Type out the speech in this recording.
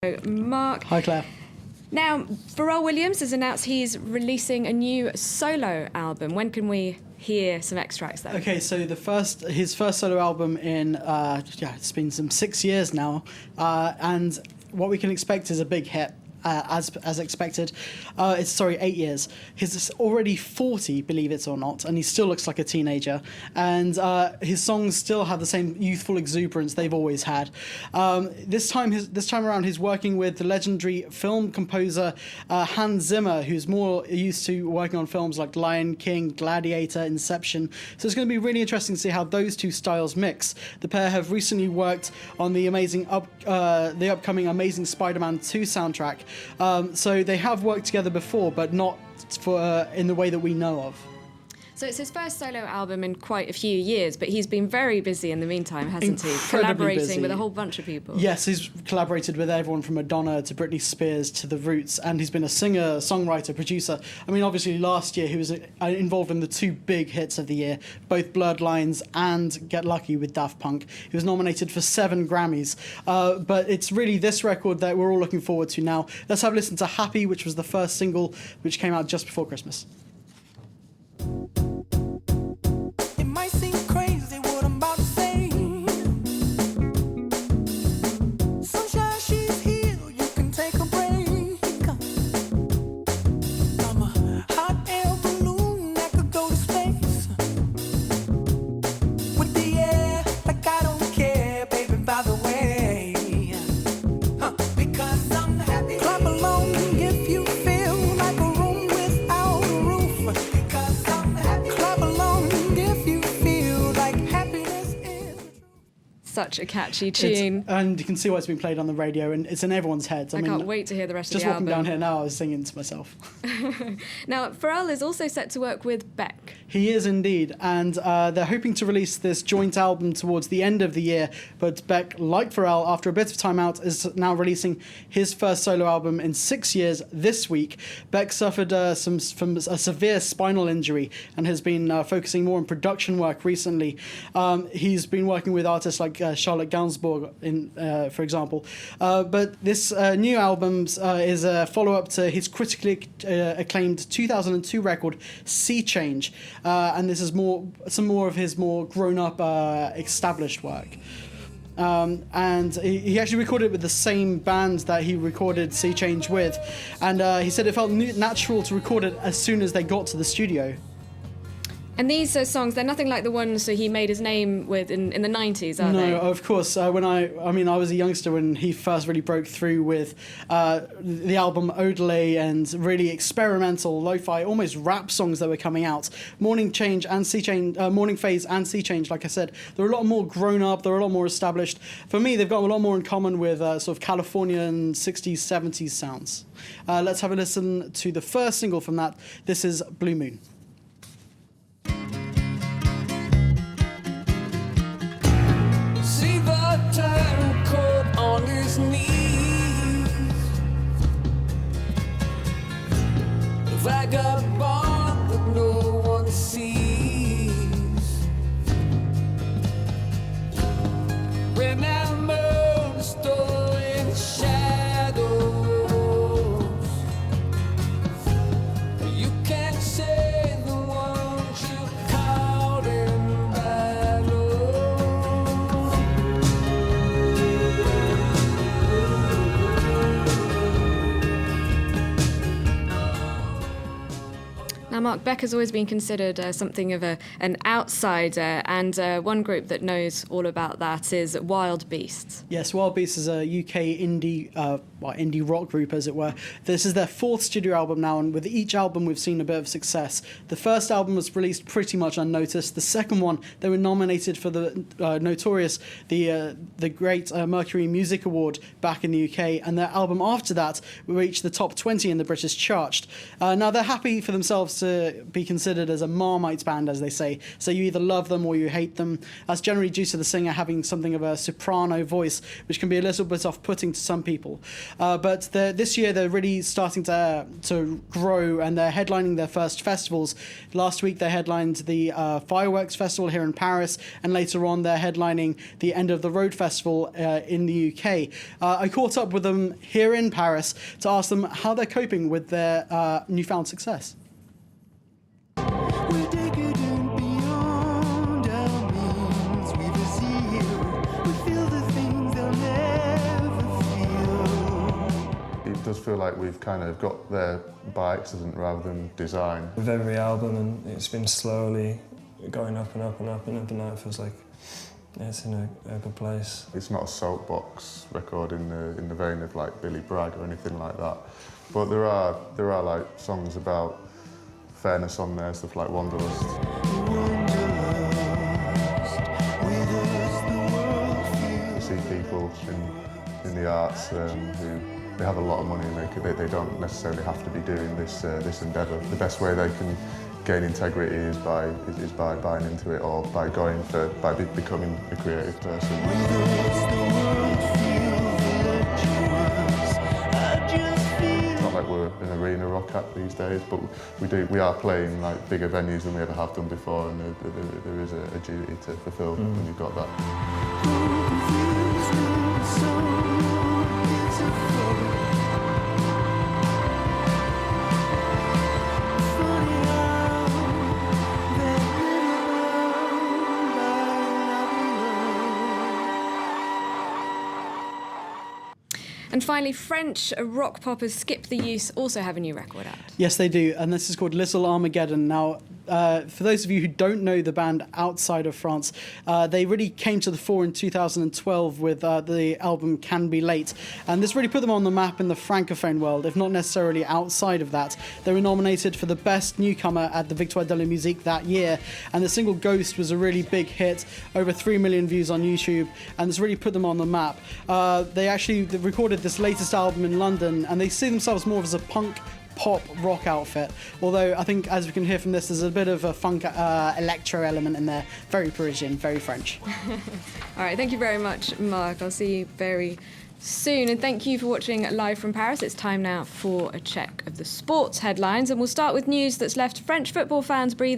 Mark. Hi, Claire. Now, Pharrell Williams has announced he's releasing a new solo album. When can we hear some extracts then? Okay, so his first solo album in it's been some 6 years now, and what we can expect is a big hit. As expected. It's 8 years. He's already 40, believe it or not, and he still looks like a teenager. And his songs still have the same youthful exuberance they've always had. This time around, he's working with the legendary film composer Hans Zimmer, who's more used to working on films like Lion King, Gladiator, Inception. So it's going to be really interesting to see how those two styles mix. The pair have recently worked on the upcoming Amazing Spider-Man 2 soundtrack. So they have worked together before, but not in the way that we know of. So it's his first solo album in quite a few years, but he's been very busy in the meantime, hasn't he? Collaborating with a whole bunch of people. Yes, he's collaborated with everyone from Madonna to Britney Spears to The Roots, and he's been a singer, songwriter, producer. I mean, obviously last year he was involved in the two big hits of the year, both Blurred Lines and Get Lucky with Daft Punk. He was nominated for 7 Grammys. But it's really this record that we're all looking forward to now. Let's have a listen to Happy, which was the first single, which came out just before Christmas. Such a catchy tune. And you can see why it's been played on the radio, and it's in everyone's heads. I can't wait to hear the rest of the album. Just walking down here now, I was singing to myself. Now, Pharrell is also set to work with Beck. He is indeed, and they're hoping to release this joint album towards the end of the year, but Beck, like Pharrell, after a bit of time out, is now releasing his first solo album in 6 years this week. Beck suffered from a severe spinal injury and has been focusing more on production work recently. He's been working with artists like Charlotte Gainsbourg, for example. But this new album is a follow-up to his critically acclaimed 2002 record, Sea Change. And this is some more of his more grown-up, established work. And he actually recorded it with the same band that he recorded Sea Change with. And he said it felt natural to record it as soon as they got to the studio. And these songs, they're nothing like the ones he made his name with in the 90s, are they? No, of course. I was a youngster when he first really broke through with the album Odelay and really experimental, lo-fi, almost rap songs that were coming out. Morning Phase and Sea Change, like I said, they're a lot more grown up, they're a lot more established. For me, they've got a lot more in common with sort of Californian 60s, 70s sounds. Let's have a listen to the first single from that. This is Blue Moon. Time caught on his knees, the vagabond that no one sees. Remember the stolen shadows. You can't say the ones you caught in battle. Now, Mark, Beck has always been considered something of an outsider, and one group that knows all about that is Wild Beasts. Yes, Wild Beasts is a UK indie rock group, as it were. This is their 4th studio album now, and with each album we've seen a bit of success. The first album was released pretty much unnoticed. The second one, they were nominated for the the great Mercury Music Award back in the UK, and their album after that reached the top 20 in the British chart. Now they're happy for themselves to to be considered as a Marmite band, as they say. So you either love them or you hate them. That's generally due to the singer having something of a soprano voice, which can be a little bit off-putting to some people. But this year they're really starting to grow, and they're headlining their first festivals. Last week they headlined the Fireworks Festival here in Paris, and later on they're headlining the End of the Road Festival in the UK. I caught up with them here in Paris to ask them how they're coping with their newfound success. We're decadent beyond our means. We feel, we feel the things they'll never feel. It does feel like we've kind of got there by accident rather than design. With every album, and it's been slowly going up and up and up, and now it feels like it's in a good place. It's not a soapbox record in the vein of like Billy Bragg or anything like that, but there are like songs about fairness on there, stuff like Wanderlust. You see people in the arts who they have a lot of money and they don't necessarily have to be doing this endeavour. The best way they can gain integrity is by buying into it, or by becoming a creative person. It's not like we're an arena rock act these days, but we are playing like bigger venues than we ever have done before, and there is a duty to fulfil when you've got that. And finally, French rock poppers Skip the Use also have a new record out. Yes, they do, and this is called Little Armageddon. Now, for those of you who don't know the band outside of France, they really came to the fore in 2012 with the album Can Be Late, and this really put them on the map in the francophone world, if not necessarily outside of that. They were nominated for the Best Newcomer at the Victoire de la Musique that year, and the single Ghost was a really big hit, over 3 million views on YouTube, and this really put them on the map. They recorded this latest album in London, and they see themselves more as a punk pop rock outfit, although I think, as we can hear from this, there's a bit of a funk electro element in there. Very Parisian, very French. All right, thank you very much, Mark. I'll see you very soon, and thank you for watching Live from Paris. It's time now for a check of the sports headlines, and we'll start with news that's left French football fans breathing